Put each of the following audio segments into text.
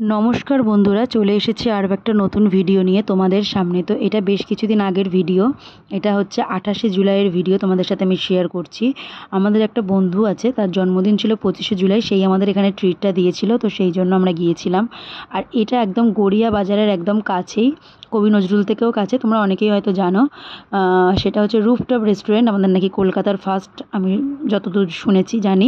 নমস্কার বন্ধুরা, চলে এসেছি আরও একটা নতুন ভিডিও নিয়ে তোমাদের সামনে। তো এটা বেশ কিছুদিন আগের ভিডিও, এটা হচ্ছে 28শে জুলাইয়ের ভিডিও। তোমাদের সাথে আমি শেয়ার করছি। আমাদের একটা বন্ধু আছে, তার জন্মদিন ছিল 25শে জুলাই, সেই আমাদের এখানে ট্রিটটা দিয়েছিল, তো সেই জন্য আমরা গিয়েছিলাম। আর এটা একদম গড়িয়া বাজারের একদম কাছেই, কবি নজরুল থেকেও কাছে, তোমরা অনেকেই হয়তো জানো। সেটা হচ্ছে রুফটপ রেস্টুরেন্ট, আমাদের নাকি কলকাতার ফার্স্ট, আমি যতদূর শুনেছি জানি।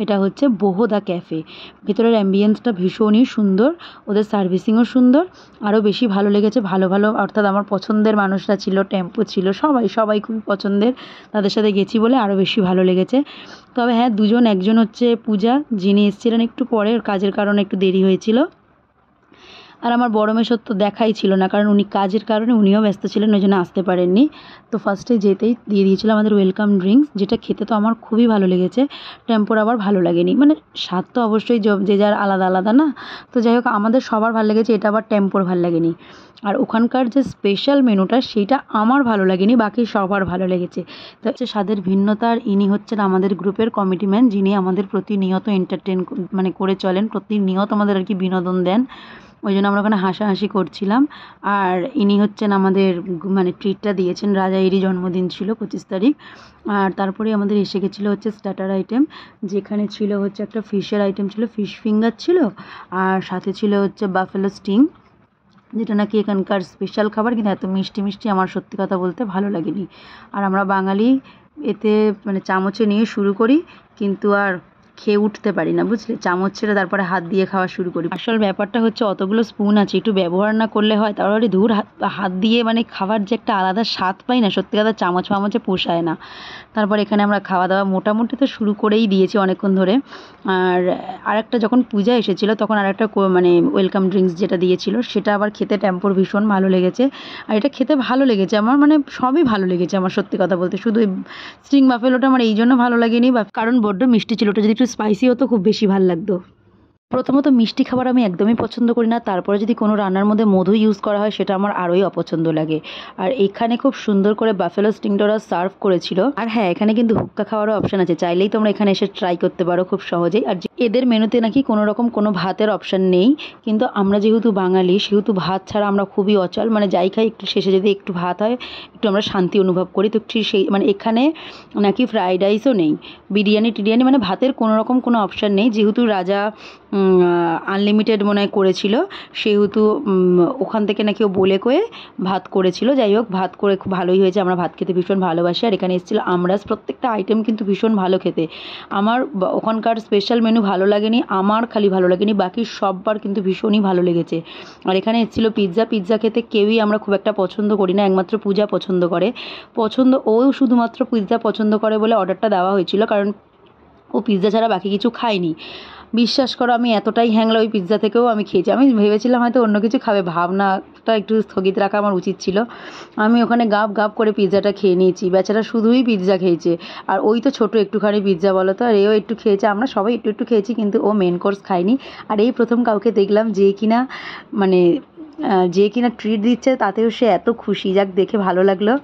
এটা হচ্ছে বহুদা ক্যাফে। ভেতরের অ্যাম্বিয়েন্সটা ভীষণই সুন্দর, ওদের সার্ভিসিংও সুন্দর। আরও বেশি ভালো লেগেছে, ভালো ভালো অর্থাৎ আমার পছন্দের মানুষরা ছিল, টেম্পো ছিল, সবাই খুব পছন্দের, তাদের সাথে গেছি বলে আরও বেশি ভালো লেগেছে। তবে হ্যাঁ, একজন হচ্ছে পূজা, যিনি এসেছিলেন একটু পরে, ওর কাজের কারণে একটু দেরি হয়েছিল। আর আমার বড় মেসোর তো দেখাই ছিল না, কারণ উনি কাজের কারণে উনিও ব্যস্ত ছিলেন, ওই জন্য আসতে পারেননি। তো ফার্স্টে যেতেই দিয়ে দিয়েছিল আমাদের ওয়েলকাম ড্রিঙ্কস, যেটা খেতে তো আমার খুবই ভালো লেগেছে। টেম্পোর আবার ভালো লাগেনি, মানে স্বাদ তো অবশ্যই যে যার আলাদা আলাদা না। তো যাই হোক, আমাদের সবার ভালো লেগেছে, এটা আবার টেম্পোর ভালো লাগেনি। আর ওখানকার যে স্পেশাল মেনুটা, সেইটা আমার ভালো লাগেনি, বাকি সবার ভালো লেগেছে। তো হচ্ছে স্বাদের ভিন্নতার, ইনি হচ্ছেন আমাদের গ্রুপের কমিটিম্যান, যিনি আমাদের প্রতিনিয়ত এন্টারটেন মানে করে চলেন, প্রতিনিয়ত আমাদের আর কি বিনোদন দেন। ওই জন্য আমরা ওখানে হাসাহাসি করছিলাম। আর ইনি হচ্ছেন আমাদের মানে ট্রিটটা দিয়েছেন, রাজা এরই জন্মদিন ছিল 25 তারিখ। আর তারপরে আমাদের এসে গেছিলো হচ্ছে স্টার্টার আইটেম, যেখানে ছিল হচ্ছে একটা ফিশের আইটেম ছিল, ফিশ ফিঙ্গার ছিল, আর সাথে ছিল হচ্ছে বাফেলো স্টিং, যেটা নাকি এখানকার স্পেশাল খাবার। কিন্তু এত মিষ্টি মিষ্টি আমার সত্যি কথা বলতে ভালো লাগেনি। আর আমরা বাঙালি, এতে মানে চামচে নিয়ে শুরু করি, কিন্তু আর খেয়ে উঠতে পারি না, বুঝলে। চামচ ছেড়ে তারপরে হাত দিয়ে খাওয়া শুরু করি। আসল ব্যাপারটা হচ্ছে, অতগুলো স্পুন আছে, একটু ব্যবহার না করলে হয়, তারপরে ধুর হাত দিয়ে মানে খাবার যে একটা আলাদা স্বাদ পাই না, সত্যি কথা চামচে পোষায় না। তারপর এখানে আমরা খাওয়া দাওয়া মোটামুটি তো শুরু করেই দিয়েছি অনেকক্ষণ ধরে। আর আরেকটা যখন পূজা এসেছিলো, তখন আরেকটা মানে ওয়েলকাম ড্রিঙ্কস যেটা দিয়েছিল, সেটা আবার খেতে টেম্পোর ভীষণ ভালো লেগেছে। আর এটা খেতে ভালো লেগেছে আমার, মানে সবই ভালো লেগেছে আমার সত্যি কথা বলতে। শুধু স্টিং বাফেলোটা আমার এই জন্য ভালো লাগেনি, কারণ বড্ড মিষ্টি ছিল, ওটা যদি একটু স্পাইসি হতো খুব বেশি ভালো লাগতো। প্রথমত মিষ্টি খাবার আমি একদমই পছন্দ করি না, তারপরে যদি কোনো রান্নার মধ্যে মধু ইউজ করা হয়, সেটা আমার আরোই অপছন্দ লাগে। আর এখানে খুব সুন্দর করে বাফেলো স্টিংটা ওরা সার্ভ করেছিল। আর হ্যাঁ, এখানে কিন্তু হুক্কা খাওয়ারও অপশান আছে, চাইলেই তোমরা এখানে এসে ট্রাই করতে পারো খুব সহজেই। আর এদের মেনুতে নাকি কোনো রকম কোনো ভাতের অপশান নেই, কিন্তু আমরা যেহেতু বাঙালি, সেহেতু ভাত ছাড়া আমরা খুবই অচল, মানে যাই খাই একটু শেষে যদি একটু ভাত হয়, একটু আমরা শান্তি অনুভব করি। তো সেই মানে এখানে নাকি ফ্রাইড রাইসও নেই, বিরিয়ানি টিরিয়ানি, মানে ভাতের কোনো রকম কোনো অপশান নেই। যেহেতু রাজা আনলিমিটেড মনে হয় করেছিল, সেহেতু ওখান থেকে নাকি ও বলে কয়ে ভাত করেছিল। যাই হোক, ভাত করে খুব ভালোই হয়েছে, আমরা ভাত খেতে ভীষণ ভালোবাসি। আর এখানে এসেছিলো আমরাজ, প্রত্যেকটা আইটেম কিন্তু ভীষণ ভালো খেতে। আমার ওখানকার স্পেশাল মেনু ভালো লাগেনি, আমার খালি ভালো লাগেনি, বাকি সববার কিন্তু ভীষণই ভালো লেগেছে। আর এখানে এসেছিলো পিৎজা খেতে কেউই আমরা খুব একটা পছন্দ করি না, একমাত্র পূজা পছন্দ করে। ও শুধুমাত্র পিৎজা পছন্দ করে বলে অর্ডারটা দেওয়া হয়েছিল, কারণ ও পিৎজা ছাড়া বাকি কিছু খায়নি। বিশ্বাস করো, আমি এতটাই হ্যাংলা ওই পিৎজা থেকেও আমি খেয়েছি। আমি ভেবেছিলাম হয়তো অন্য কিছু খাবে, ভাবনাটা একটু স্থগিত রাখা আমার উচিত ছিল। আমি ওখানে গাপ করে পিৎজাটা খেয়ে নিয়েছি, বেচারা শুধুই পিৎজা খেয়েছে। আর ওই তো ছোটো একটুখানি পিৎজা বলো তো, আর এও একটু খেয়েছে, আমরা সবাই একটু একটু খেয়েছি, কিন্তু ও মেন কোর্স খায়নি। আর এই প্রথম কাউকে দেখলাম যে কিনা ট্রিট দিচ্ছে, তাতেও সে এত খুশি, যাক দেখে ভালো লাগলো।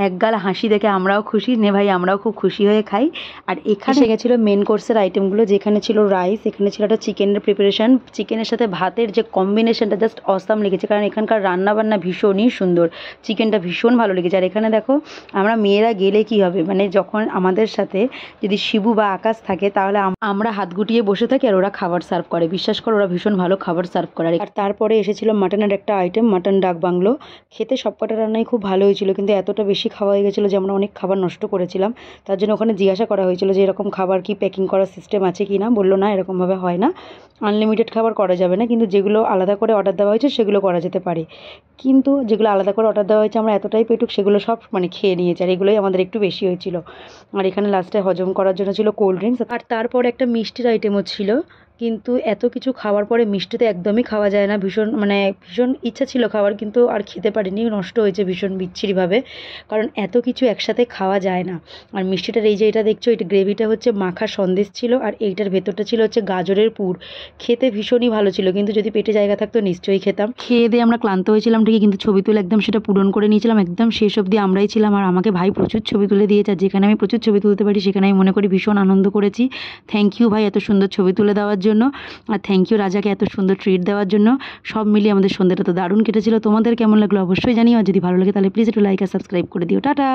একগাল হাসি দেখে আমরাও খুশি, নে ভাই আমরাও খুব খুশি হয়ে খাই। আর এখানে গেছিলো মেন কোর্সের আইটেমগুলো, যেখানে ছিল রাইস, এখানে ছিল একটা চিকেনের প্রিপারেশান, চিকেনের সাথে ভাতের যে কম্বিনেশনটা জাস্ট অসাম লেগেছে, কারণ এখানকার রান্নাবান্না ভীষণই সুন্দর, চিকেনটা ভীষণ ভালো লেগেছে। আর এখানে দেখো, আমরা মেয়েরা গেলে কি হবে, মানে যখন আমাদের সাথে যদি শিবু বা আকাশ থাকে, তাহলে আমরা হাত গুটিয়ে বসে থাকি, আর ওরা খাবার সার্ভ করে। বিশ্বাস করো, ওরা ভীষণ ভালো খাবার সার্ভ করে। আর তারপরে এসেছিলো মাটনের একটা আইটেম, মাটন ডাক বাংলো। খেতে সবকটা রান্নাই খুব ভালো হয়েছিল, কিন্তু এতটা বেশি খাওয়া হয়ে গেছিলো যে আমরা অনেক খাবার নষ্ট করেছিলাম। তার জন্য ওখানে জিজ্ঞাসা করা হয়েছিল যে এরকম খাবার কি প্যাকিং করার সিস্টেম আছে কি না, বললো না, এরকমভাবে হয় না, আনলিমিটেড খাবার করা যাবে না, কিন্তু যেগুলো আলাদা করে অর্ডার দেওয়া হয়েছে সেগুলো করা যেতে পারে। কিন্তু যেগুলো আলাদা করে অর্ডার দেওয়া হয়েছে, আমরা এতটাই পেটুক, সেগুলো সব মানে খেয়ে নিয়েছি, আর এগুলোই আমাদের একটু বেশি হয়েছিল। আর এখানে লাস্টে হজম করার জন্য ছিল কোল্ড ড্রিঙ্কস, আর তারপর একটা মিষ্টির আইটেমও ছিল। কিন্তু এত কিছু খাওয়ার পরে মিষ্টি তো একদমই খাওয়া যায় না, ভীষণ ইচ্ছা ছিল খাওয়ার, কিন্তু আর খেতে পারিনি, নষ্ট হয়েছে ভীষণ বিচ্ছিরিভাবে, কারণ এত কিছু একসাথে খাওয়া যায় না। আর মিষ্টিটার এই যে এটা দেখছো, এটা গ্রেভিটা হচ্ছে মাখা সন্দেশ ছিল, আর এইটার ভেতরটা ছিল হচ্ছে গাজরের পুর। খেতে ভীষণই ভালো ছিল, কিন্তু যদি পেটে জায়গা থাকতো নিশ্চয়ই খেতাম। খেয়ে দিয়ে আমরা ক্লান্ত হয়েছিলাম ঠিকই, কিন্তু ছবি তুলে একদম সেটা পূরণ করে নিয়েছিলাম, একদম শেষ অবধি আমরাই ছিলাম। আর আমাকে ভাই প্রচুর ছবি তুলে দিয়েছে, আর যেখানে আমি প্রচুর ছবি তুলতে পারি, সেখানে আমি মনে করি ভীষণ আনন্দ করেছি। থ্যাংক ইউ ভাই, এত সুন্দর ছবি তুলে দেওয়ার জন্য। জন্য। আর থ্যাংক ইউ রাজাকে এত সুন্দর ট্রিট দেওয়ার জন্য। সব মিলিয়ে আমাদের সন্ধ্যাটা তো দারুণ কেটেছিল। তোমাদের কেমন লাগলো অবশ্যই জানিও, আর যদি ভালো লাগে তাহলে প্লিজ একটু লাইক আর সাবস্ক্রাইব করে দিও। টাটা।